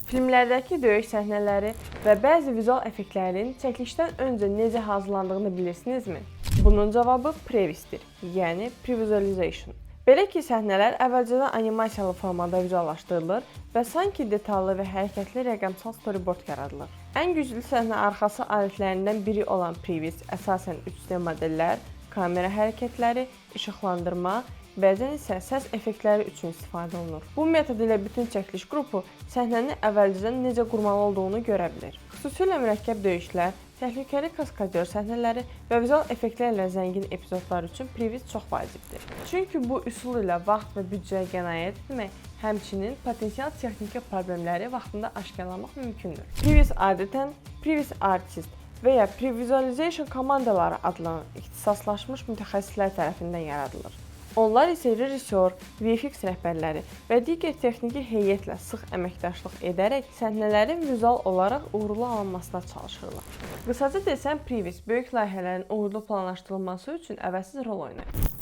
Filmlərdəki döyüş səhnələri və bəzi vizual effektlərin çəkilişdən öncə necə hazırlandığını bilirsinizmi? Bunun cavabı previsdir, yəni previzualization. Belə ki, səhnələr əvvəlcədən animasiyalı formada vizuallaşdırılır və sanki detallı və hərəkətli rəqəmsal storyboard yaradılır. Ən güclü səhnə arxası alətlərindən biri olan previs əsasən 3D modellər, kamera hərəkətləri, işıqlandırma, bəzən isə səs effektləri üçün istifadə olunur. Bu metod ilə bütün çəkiliş qrupu səhnəni əvvəlcədən necə qurmalı olduğunu görə bilir. Xüsusilə mürəkkəb döyüşlər, təhlükəli kaskadyor səhnələri və vizual effektlərlə zəngin epizodlar üçün previs çox vacibdir. Çünki bu üsul ilə vaxt və büdcəyə qənaət etmək, həmçinin potensial texniki problemləri vaxtında aşkarlamaq mümkündür. Previs adətən previs artist və ya previzualization komandaları adlanan ixtisaslaşmış mütəxəssislər tərəfindən yaradılır. Onlar isə rejissor, VFX rəhbərləri və digər texniki heyətlə sıx əməkdaşlıq edərək səhnələrin vizual olaraq uğurlu alınmasına çalışırlar. Qısaca desəm, previs böyük layihələrin uğurlu planlaşdırılması üçün əvəzsiz rol oynayır.